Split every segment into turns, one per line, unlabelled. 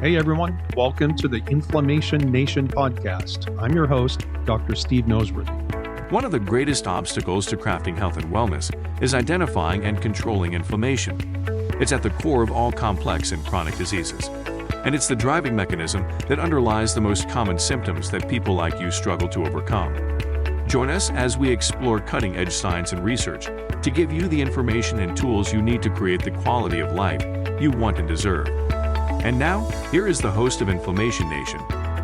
Hey everyone, welcome to the Inflammation Nation podcast. I'm your host, Dr. Steve Noseworthy.
One of the greatest obstacles to crafting health and wellness is identifying and controlling inflammation. It's at the core of all complex and chronic diseases. And it's the driving mechanism that underlies the most common symptoms that people like you struggle to overcome. Join us as we explore cutting-edge science and research to give you the information and tools you need to create the quality of life you want and deserve. And now, here is the host of Inflammation Nation,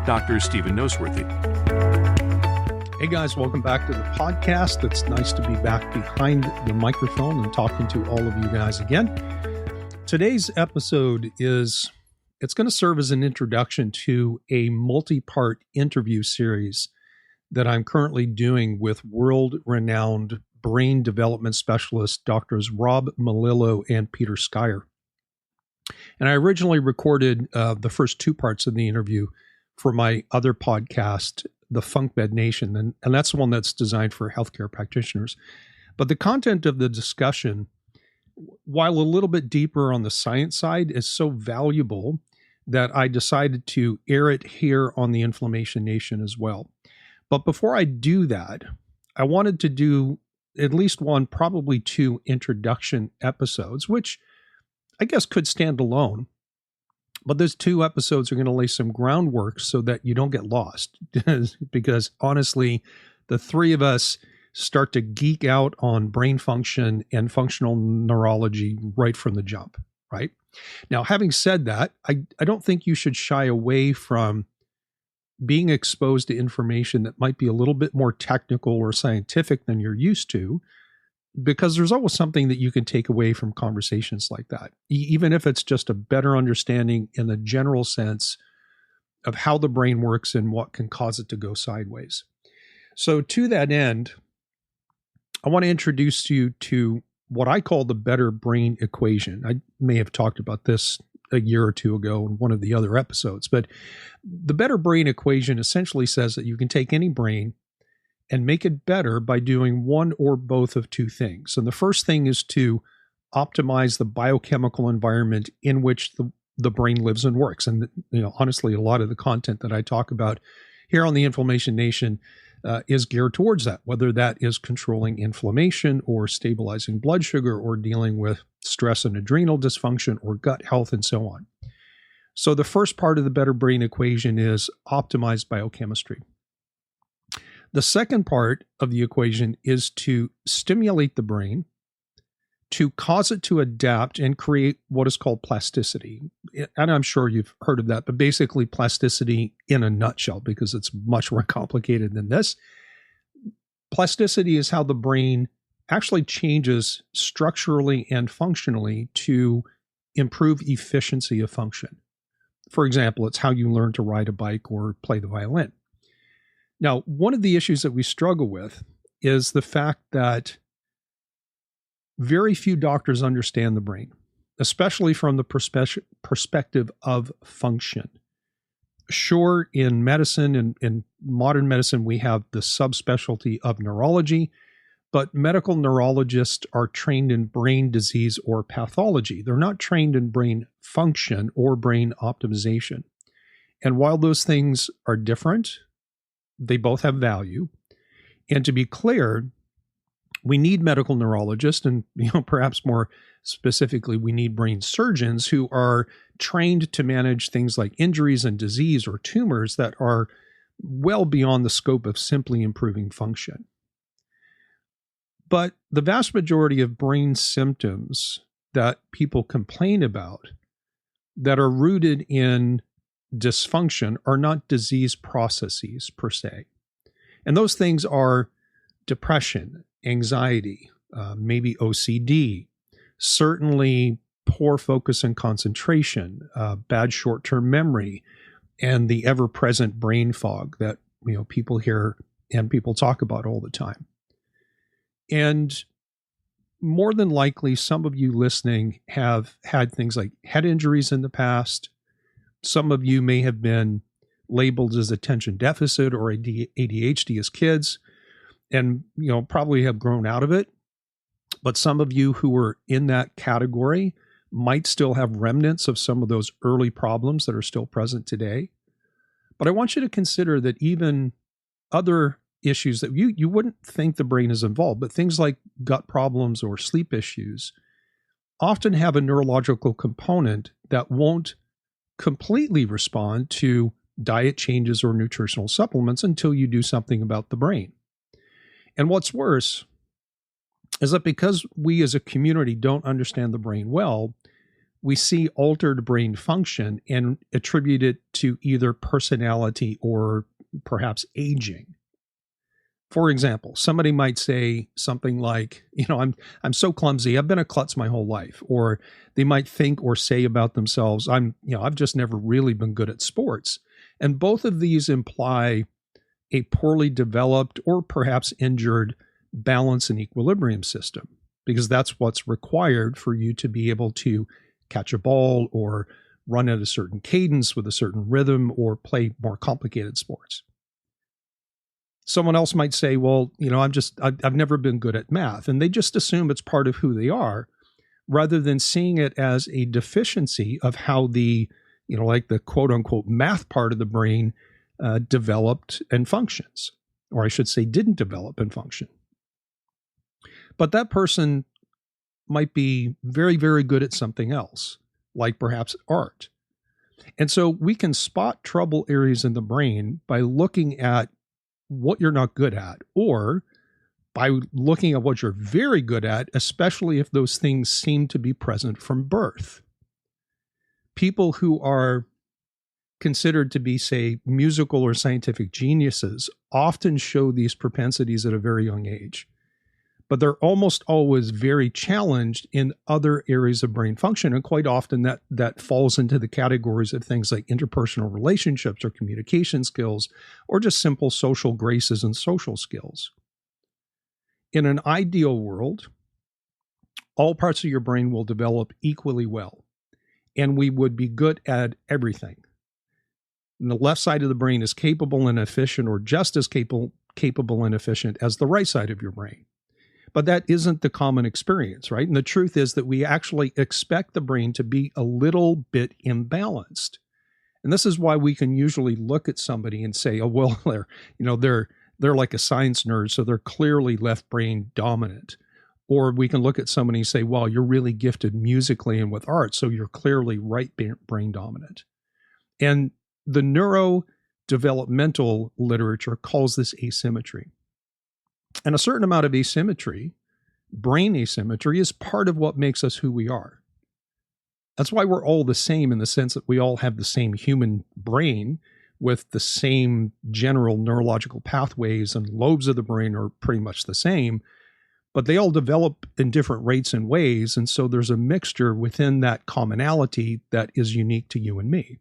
Dr. Stephen Noseworthy.
Hey guys, welcome back to the podcast. It's nice to be back behind the microphone and talking to all of you guys again. Today's episode it's going to serve as an introduction to a multi-part interview series that I'm currently doing with world-renowned brain development specialists, Drs. Rob Melillo and Peter Skier. And I originally recorded the first two parts of the interview for my other podcast, The Funk Bed Nation, and that's the one that's designed for healthcare practitioners. But the content of the discussion, while a little bit deeper on the science side, is so valuable that I decided to air it here on the Inflammation Nation as well. But before I do that, I wanted to do at least one, probably two introduction episodes, which I guess could stand alone. But those two episodes are going to lay some groundwork so that you don't get lost. Because honestly, the three of us start to geek out on brain function and functional neurology right from the jump, right? Now, having said that, I don't think you should shy away from being exposed to information that might be a little bit more technical or scientific than you're used to, because there's always something that you can take away from conversations like that, even if it's just a better understanding in the general sense of how the brain works and what can cause it to go sideways. So to that end, I want to introduce you to what I call the better brain equation. I may have talked about this a year or two ago in one of the other episodes, but the better brain equation essentially says that you can take any brain and make it better by doing one or both of two things. And the first thing is to optimize the biochemical environment in which the brain lives and works. And honestly, a lot of the content that I talk about here on the Inflammation Nation is geared towards that, whether that is controlling inflammation or stabilizing blood sugar or dealing with stress and adrenal dysfunction or gut health and so on. So the first part of the better brain equation is optimized biochemistry. The second part of the equation is to stimulate the brain, to cause it to adapt and create what is called plasticity. And I'm sure you've heard of that, but basically plasticity in a nutshell, because it's much more complicated than this. Plasticity is how the brain actually changes structurally and functionally to improve efficiency of function. For example, it's how you learn to ride a bike or play the violin. Now, one of the issues that we struggle with is the fact that very few doctors understand the brain, especially from the perspective of function. Sure, in medicine and in modern medicine, we have the subspecialty of neurology, but medical neurologists are trained in brain disease or pathology. They're not trained in brain function or brain optimization. And while those things are different, they both have value. And to be clear, we need medical neurologists, and perhaps more specifically, we need brain surgeons who are trained to manage things like injuries and disease or tumors that are well beyond the scope of simply improving function. But the vast majority of brain symptoms that people complain about that are rooted in dysfunction are not disease processes per se. And those things are depression, anxiety, maybe OCD, certainly poor focus and concentration, bad short-term memory, and the ever-present brain fog that people hear and people talk about all the time. And more than likely, some of you listening have had things like head injuries in the past. Some of you may have been labeled as attention deficit or ADHD as kids, and probably have grown out of it. But some of you who were in that category might still have remnants of some of those early problems that are still present today. But I want you to consider that even other issues that you wouldn't think the brain is involved, but things like gut problems or sleep issues often have a neurological component that won't completely respond to diet changes or nutritional supplements until you do something about the brain. And what's worse is that because we as a community don't understand the brain well, we see altered brain function and attribute it to either personality or perhaps aging. For example, somebody might say something like, I'm so clumsy. I've been a klutz my whole life. Or they might think or say about themselves, I've just never really been good at sports. And both of these imply a poorly developed or perhaps injured balance and equilibrium system, because that's what's required for you to be able to catch a ball or run at a certain cadence with a certain rhythm or play more complicated sports. Someone else might say, well, I've never been good at math, and they just assume it's part of who they are, rather than seeing it as a deficiency of how the quote unquote math part of the brain developed and functions, or I should say didn't develop and function. But that person might be very, very good at something else, like perhaps art. And so we can spot trouble areas in the brain by looking at what you're not good at, or by looking at what you're very good at, especially if those things seem to be present from birth. People who are considered to be, say, musical or scientific geniuses often show these propensities at a very young age, but they're almost always very challenged in other areas of brain function. And quite often that falls into the categories of things like interpersonal relationships or communication skills, or just simple social graces and social skills. In an ideal world, all parts of your brain will develop equally well, and we would be good at everything. And the left side of the brain is capable and efficient, or just as capable and efficient as the right side of your brain. But that isn't the common experience, right? And the truth is that we actually expect the brain to be a little bit imbalanced. And this is why we can usually look at somebody and say, oh, well, they're like a science nerd, so they're clearly left brain dominant. Or we can look at somebody and say, well, you're really gifted musically and with art, so you're clearly right brain dominant. And the neurodevelopmental literature calls this asymmetry. And a certain amount of asymmetry, brain asymmetry, is part of what makes us who we are. That's why we're all the same in the sense that we all have the same human brain with the same general neurological pathways, and lobes of the brain are pretty much the same, but they all develop in different rates and ways. And so there's a mixture within that commonality that is unique to you and me.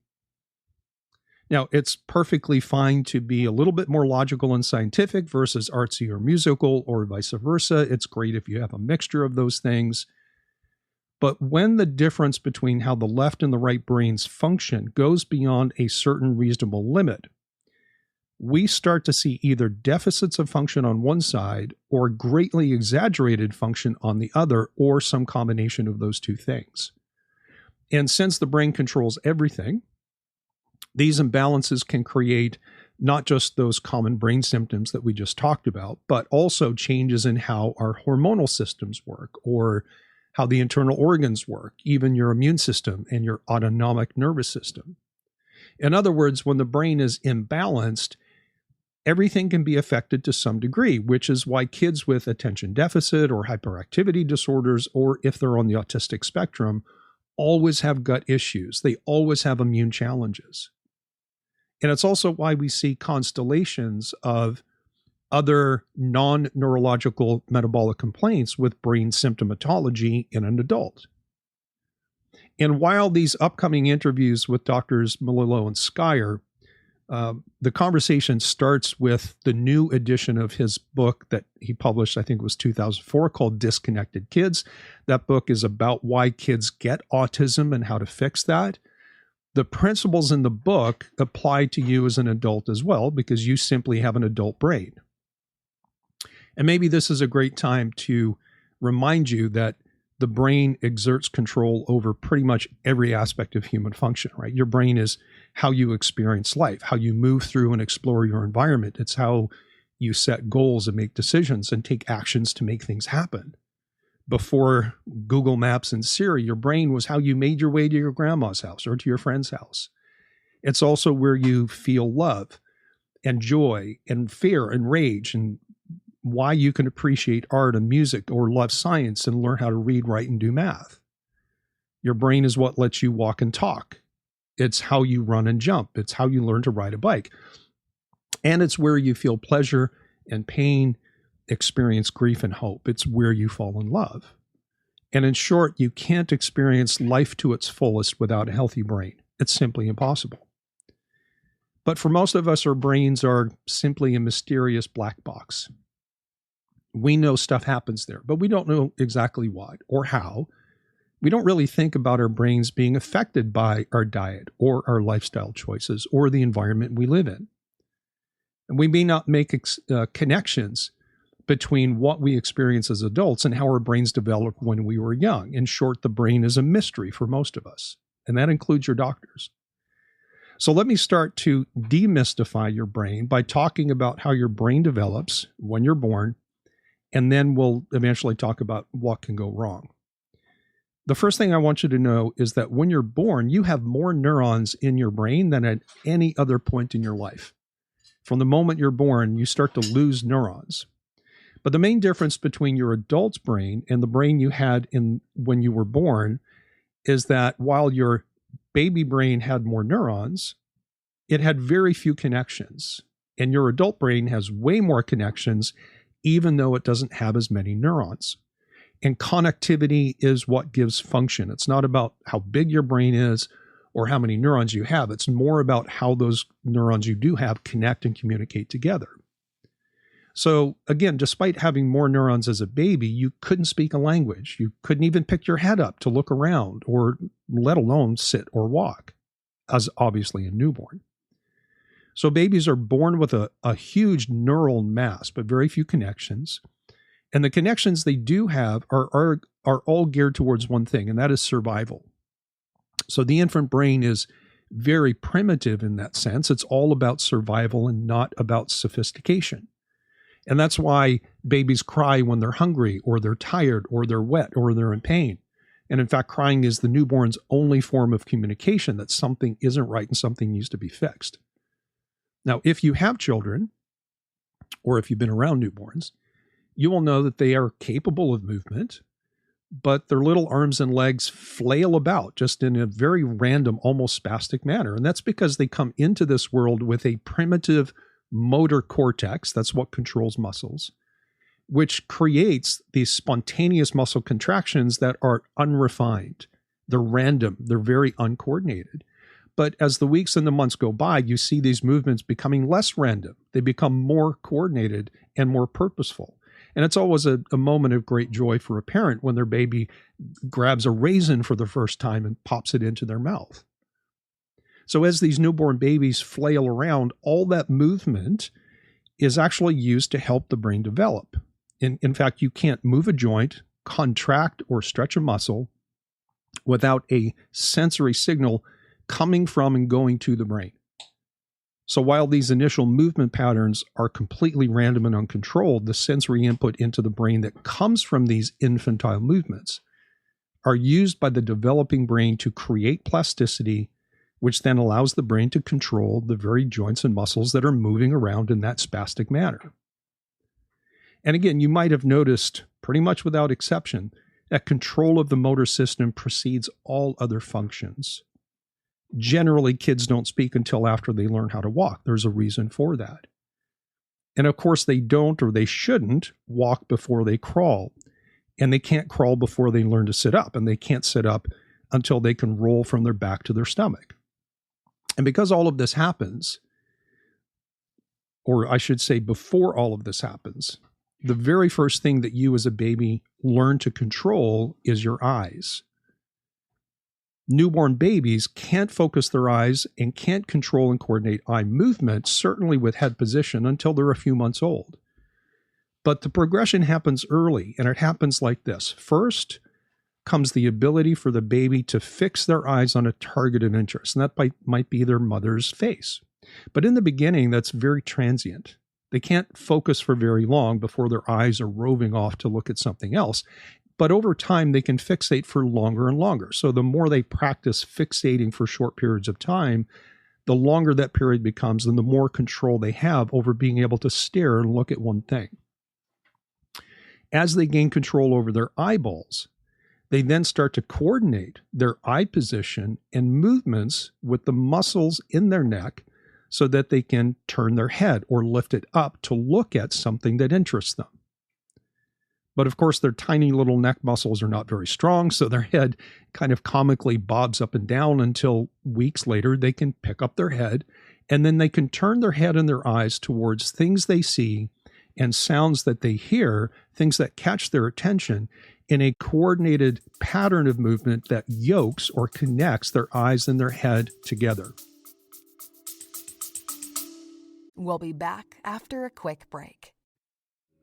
Now, it's perfectly fine to be a little bit more logical and scientific versus artsy or musical, or vice versa. It's great if you have a mixture of those things. But when the difference between how the left and the right brains function goes beyond a certain reasonable limit, we start to see either deficits of function on one side or greatly exaggerated function on the other, or some combination of those two things. And since the brain controls everything, these imbalances can create not just those common brain symptoms that we just talked about, but also changes in how our hormonal systems work, or how the internal organs work, even your immune system and your autonomic nervous system. In other words, when the brain is imbalanced, everything can be affected to some degree, which is why kids with attention deficit or hyperactivity disorders, or if they're on the autistic spectrum, always have gut issues. They always have immune challenges. And it's also why we see constellations of other non-neurological metabolic complaints with brain symptomatology in an adult. And while these upcoming interviews with Doctors Melillo and Skier, the conversation starts with the new edition of his book that he published, I think it was 2004, called Disconnected Kids. That book is about why kids get autism and how to fix that. The principles in the book apply to you as an adult as well, because you simply have an adult brain. And maybe this is a great time to remind you that the brain exerts control over pretty much every aspect of human function, right? Your brain is how you experience life, how you move through and explore your environment. It's how you set goals and make decisions and take actions to make things happen. Before Google Maps and Siri, your brain was how you made your way to your grandma's house or to your friend's house. It's also where you feel love and joy and fear and rage, and why you can appreciate art and music or love science and learn how to read, write, and do math. Your brain is what lets you walk and talk. It's how you run and jump. It's how you learn to ride a bike. And it's where you feel pleasure and pain, experience grief and hope. It's where you fall in love. And in short, you can't experience life to its fullest without a healthy brain. It's simply impossible. But for most of us, our brains are simply a mysterious black box. We know stuff happens there, but we don't know exactly what or how. We don't really think about our brains being affected by our diet or our lifestyle choices or the environment we live in. And we may not make connections between what we experience as adults and how our brains developed when we were young. In short, the brain is a mystery for most of us, and that includes your doctors. So let me start to demystify your brain by talking about how your brain develops when you're born, and then we'll eventually talk about what can go wrong. The first thing I want you to know is that when you're born, you have more neurons in your brain than at any other point in your life. From the moment you're born, you start to lose neurons. But the main difference between your adult's brain and the brain you had when you were born is that while your baby brain had more neurons, it had very few connections. And your adult brain has way more connections, even though it doesn't have as many neurons. And connectivity is what gives function. It's not about how big your brain is or how many neurons you have. It's more about how those neurons you do have connect and communicate together. So again, despite having more neurons as a baby, you couldn't speak a language. You couldn't even pick your head up to look around, or let alone sit or walk, as obviously a newborn. So babies are born with a huge neural mass, but very few connections. And the connections they do have are all geared towards one thing, and that is survival. So the infant brain is very primitive in that sense. It's all about survival and not about sophistication. And that's why babies cry when they're hungry or they're tired or they're wet or they're in pain. And in fact, crying is the newborn's only form of communication that something isn't right and something needs to be fixed. Now, if you have children, or if you've been around newborns, you will know that they are capable of movement, but their little arms and legs flail about just in a very random, almost spastic manner. And that's because they come into this world with a primitive motor cortex, that's what controls muscles, which creates these spontaneous muscle contractions that are unrefined. They're random. They're very uncoordinated. But as the weeks and the months go by, you see these movements becoming less random. They become more coordinated and more purposeful. And it's always a moment of great joy for a parent when their baby grabs a raisin for the first time and pops it into their mouth. So as these newborn babies flail around, all that movement is actually used to help the brain develop. In fact, you can't move a joint, contract, or stretch a muscle without a sensory signal coming from and going to the brain. So while these initial movement patterns are completely random and uncontrolled, the sensory input into the brain that comes from these infantile movements are used by the developing brain to create plasticity, which then allows the brain to control the very joints and muscles that are moving around in that spastic manner. And again, you might have noticed, pretty much without exception, that control of the motor system precedes all other functions. Generally, kids don't speak until after they learn how to walk. There's a reason for that. And of course, they don't, or they shouldn't, walk before they crawl. And they can't crawl before they learn to sit up. And they can't sit up until they can roll from their back to their stomach. And because all of this happens, or I should say before all of this happens, the very first thing that you as a baby learn to control is your eyes. Newborn babies can't focus their eyes and can't control and coordinate eye movement, certainly with head position, until they're a few months old. But the progression happens early, and it happens like this. First, comes the ability for the baby to fix their eyes on a target of interest, and that might be their mother's face. But in the beginning, that's very transient. They can't focus for very long before their eyes are roving off to look at something else. But over time, they can fixate for longer and longer. So the more they practice fixating for short periods of time, the longer that period becomes and the more control they have over being able to stare and look at one thing. As they gain control over their eyeballs, they then start to coordinate their eye position and movements with the muscles in their neck so that they can turn their head or lift it up to look at something that interests them. But of course, their tiny little neck muscles are not very strong, so their head kind of comically bobs up and down until weeks later they can pick up their head, and then they can turn their head and their eyes towards things they see and sounds that they hear, things that catch their attention, in a coordinated pattern of movement that yokes or connects their eyes and their head together.
We'll be back after a quick break.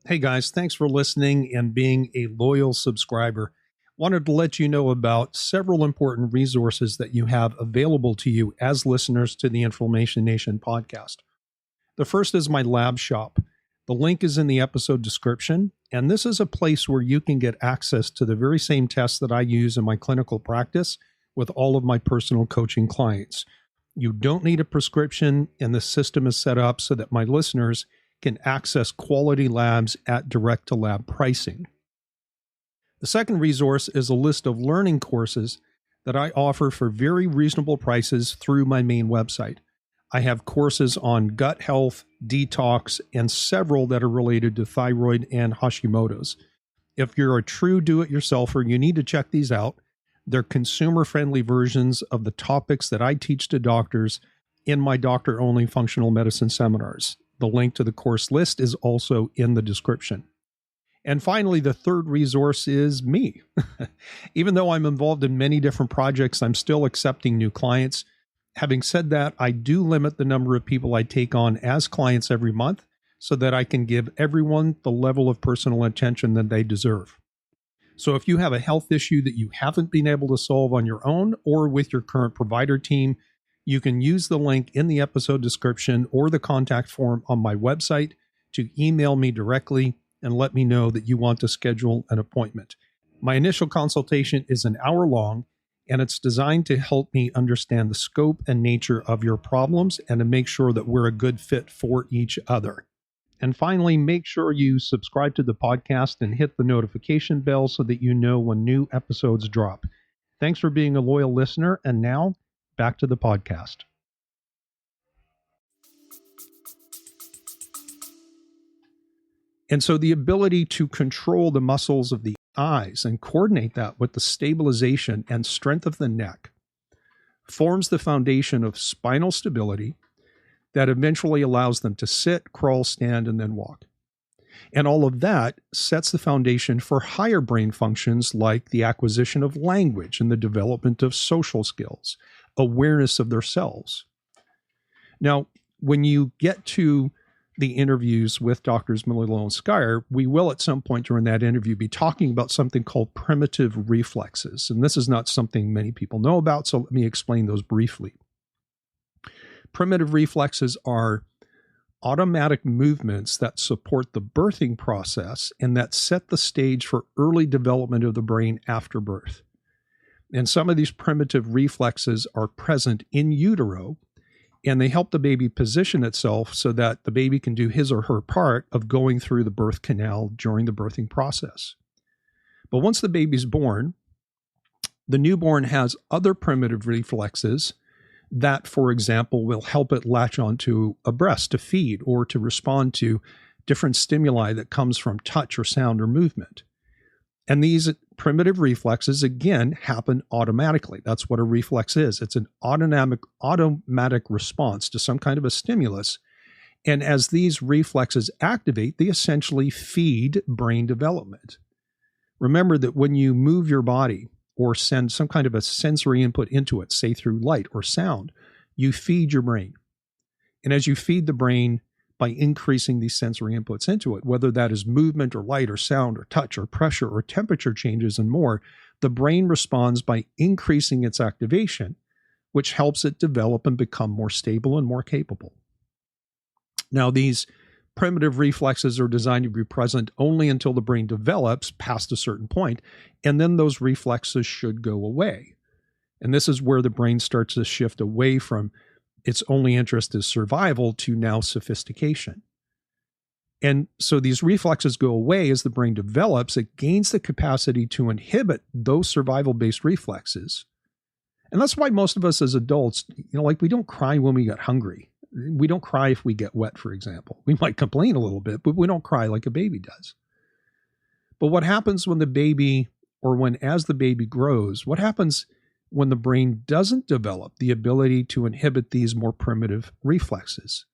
Hey guys, thanks for listening and being a loyal subscriber. Wanted to let you know about several important resources that you have available to you as listeners to the Inflammation Nation podcast. The first is my lab shop. The link is in the episode description, and this is a place where you can get access to the very same tests that I use in my clinical practice with all of my personal coaching clients. You don't need a prescription, and the system is set up so that my listeners can access quality labs at direct-to-lab pricing. The second resource is a list of learning courses that I offer for very reasonable prices through my main website. I have courses on gut health, detox, and several that are related to thyroid and Hashimoto's. If you're a true do-it-yourselfer, you need to check these out. They're consumer-friendly versions of the topics that I teach to doctors in my doctor-only functional medicine seminars. The link to the course list is also in the description. And finally, the third resource is me. Even though I'm involved in many different projects, I'm still accepting new clients. Having said that, I do limit the number of people I take on as clients every month so that I can give everyone the level of personal attention that they deserve. So if you have a health issue that you haven't been able to solve on your own or with your current provider team, you can use the link in the episode description or the contact form on my website to email me directly and let me know that you want to schedule an appointment. My initial consultation is an hour long, and it's designed to help me understand the scope and nature of your problems and to make sure that we're a good fit for each other. And finally, make sure you subscribe to the podcast and hit the notification bell so that you know when new episodes drop. Thanks for being a loyal listener, and now back to the podcast. And so the ability to control the muscles of the eyes and coordinate that with the stabilization and strength of the neck forms the foundation of spinal stability that eventually allows them to sit, crawl, stand, and then walk. And all of that sets the foundation for higher brain functions like the acquisition of language and the development of social skills, awareness of their selves. Now, when you get to the interviews with Drs. Melillo and Skier, we will at some point during that interview be talking about something called primitive reflexes. And this is not something many people know about, so let me explain those briefly. Primitive reflexes are automatic movements that support the birthing process and that set the stage for early development of the brain after birth. And some of these primitive reflexes are present in utero, and they help the baby position itself so that the baby can do his or her part of going through the birth canal during the birthing process. But once the baby's born, the newborn has other primitive reflexes that, for example, will help it latch onto a breast to feed or to respond to different stimuli that comes from touch or sound or movement. And these primitive reflexes, again, happen automatically. That's what a reflex is. It's an automatic response to some kind of a stimulus. And as these reflexes activate, they essentially feed brain development. Remember that when you move your body or send some kind of a sensory input into it, say through light or sound, you feed your brain. And as you feed the brain by increasing these sensory inputs into it, whether that is movement or light or sound or touch or pressure or temperature changes and more, the brain responds by increasing its activation, which helps it develop and become more stable and more capable. Now, these primitive reflexes are designed to be present only until the brain develops past a certain point, and then those reflexes should go away. And this is where the brain starts to shift away from its only interest is survival to now sophistication. And so these reflexes go away as the brain develops. It gains the capacity to inhibit those survival-based reflexes. And that's why most of us as adults, like we don't cry when we get hungry. We don't cry if we get wet, for example. We might complain a little bit, but we don't cry like a baby does. But what happens when the baby, or as the baby grows, what happens when the brain doesn't develop the ability to inhibit these more primitive reflexes?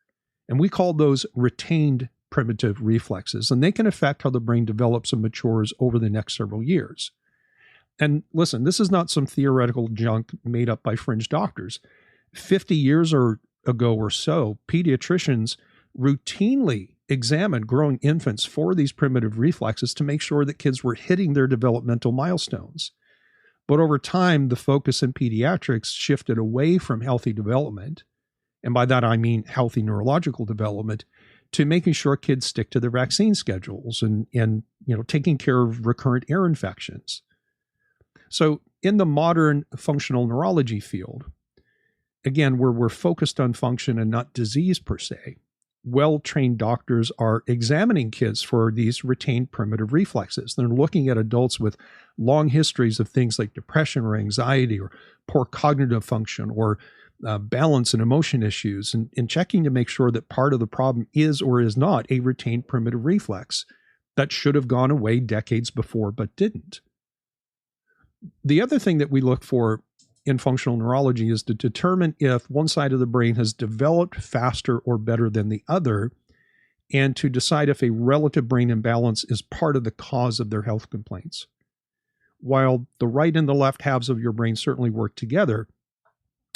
And we call those retained primitive reflexes, and they can affect how the brain develops and matures over the next several years. And listen, this is not some theoretical junk made up by fringe doctors. 50 years ago or so, pediatricians routinely examined growing infants for these primitive reflexes to make sure that kids were hitting their developmental milestones. But over time, the focus in pediatrics shifted away from healthy development, and by that I mean healthy neurological development, to making sure kids stick to their vaccine schedules and taking care of recurrent ear infections. So in the modern functional neurology field, again, where we're focused on function and not disease per se, well-trained doctors are examining kids for these retained primitive reflexes. They're looking at adults with long histories of things like depression or anxiety or poor cognitive function or balance and emotion issues, and checking to make sure that part of the problem is or is not a retained primitive reflex that should have gone away decades before but didn't. The other thing that we look for in functional neurology is to determine if one side of the brain has developed faster or better than the other, and to decide if a relative brain imbalance is part of the cause of their health complaints. While the right and the left halves of your brain certainly work together,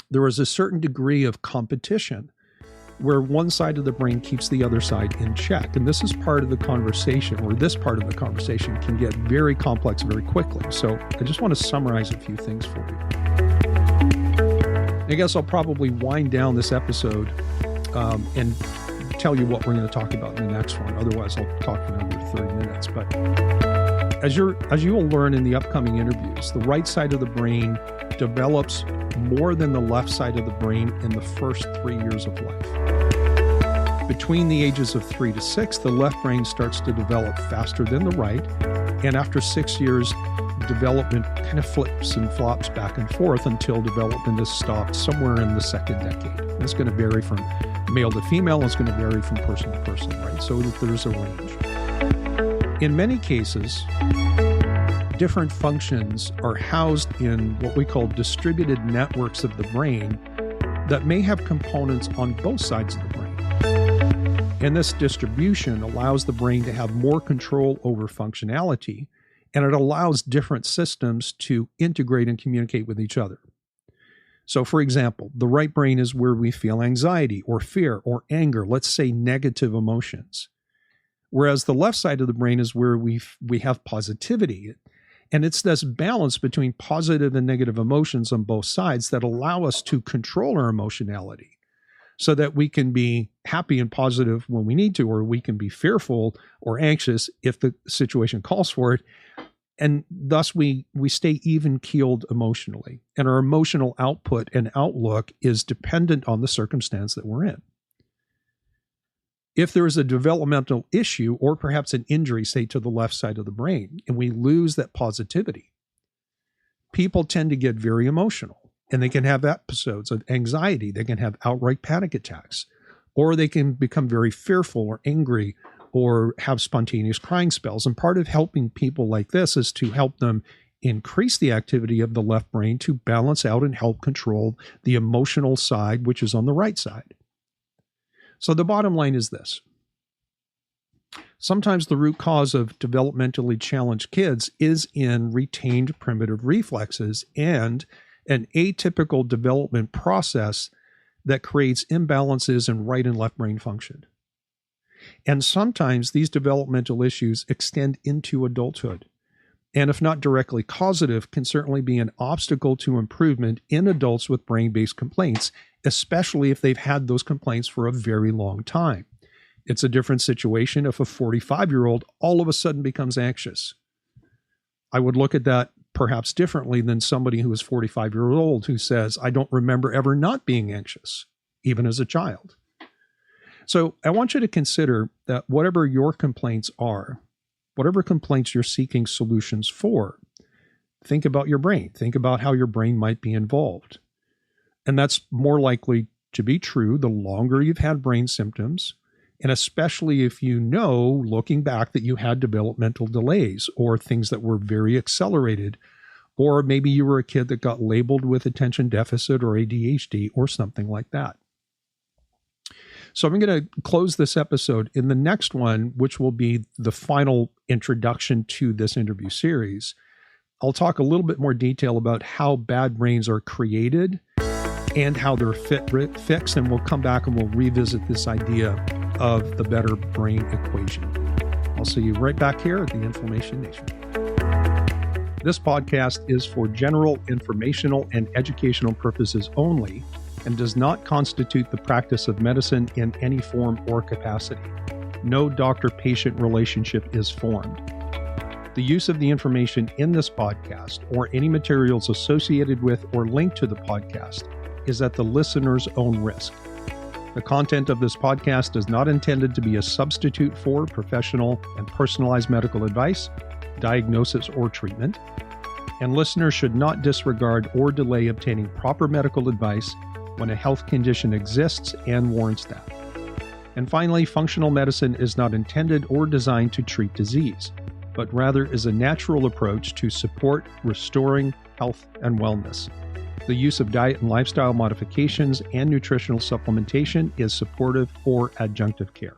there is a certain degree of competition where one side of the brain keeps the other side in check. And this is part of the conversation, or this part of the conversation can get very complex very quickly. So I just want to summarize a few things for you. I guess I'll probably wind down this episode and tell you what we're going to talk about in the next one. Otherwise, I'll talk for another 30 minutes. But as you will learn in the upcoming interviews, the right side of the brain develops more than the left side of the brain in the first 3 years of life. Between the ages of 3 to 6, the left brain starts to develop faster than the right. And after 6 years, development kind of flips and flops back and forth until development is stopped somewhere in the second decade. And it's going to vary from male to female. And it's going to vary from person to person, right? So that there's a range. In many cases, different functions are housed in what we call distributed networks of the brain that may have components on both sides of the brain. And this distribution allows the brain to have more control over functionality, and it allows different systems to integrate and communicate with each other. So, for example, the right brain is where we feel anxiety or fear or anger, let's say negative emotions. Whereas the left side of the brain is where we have positivity. And it's this balance between positive and negative emotions on both sides that allow us to control our emotionality so that we can be happy and positive when we need to, or we can be fearful or anxious if the situation calls for it. And thus we stay even-keeled emotionally. And our emotional output and outlook is dependent on the circumstance that we're in. If there is a developmental issue or perhaps an injury, say to the left side of the brain, and we lose that positivity, people tend to get very emotional, and they can have episodes of anxiety. They can have outright panic attacks, or they can become very fearful or angry or have spontaneous crying spells. And part of helping people like this is to help them increase the activity of the left brain to balance out and help control the emotional side, which is on the right side. So the bottom line is this. Sometimes the root cause of developmentally challenged kids is in retained primitive reflexes and an atypical development process that creates imbalances in right and left brain function. And sometimes these developmental issues extend into adulthood. and if not directly causative, can certainly be an obstacle to improvement in adults with brain-based complaints, especially if they've had those complaints for a very long time. It's a different situation if a 45-year-old all of a sudden becomes anxious. I would look at that perhaps differently than somebody who is 45 years old who says, I don't remember ever not being anxious, even as a child. So I want you to consider that whatever your complaints are, whatever complaints you're seeking solutions for, think about your brain. Think about how your brain might be involved. And that's more likely to be true the longer you've had brain symptoms, and especially if you know, looking back, that you had developmental delays or things that were very accelerated, or maybe you were a kid that got labeled with attention deficit or ADHD or something like that. So I'm going to close this episode. In the next one, which will be the final introduction to this interview series, I'll talk a little bit more detail about how bad brains are created and how they're fixed, and we'll come back and we'll revisit this idea of the better brain equation. I'll see you right back here at the Inflammation Nation. This podcast is for general informational and educational purposes only and does not constitute the practice of medicine in any form or capacity. No doctor-patient relationship is formed. The use of the information in this podcast or any materials associated with or linked to the podcast is at the listener's own risk. The content of this podcast is not intended to be a substitute for professional and personalized medical advice, diagnosis, or treatment, and listeners should not disregard or delay obtaining proper medical advice when a health condition exists and warrants that. And finally, functional medicine is not intended or designed to treat disease, but rather is a natural approach to support restoring health and wellness. The use of diet and lifestyle modifications and nutritional supplementation is supportive or adjunctive care.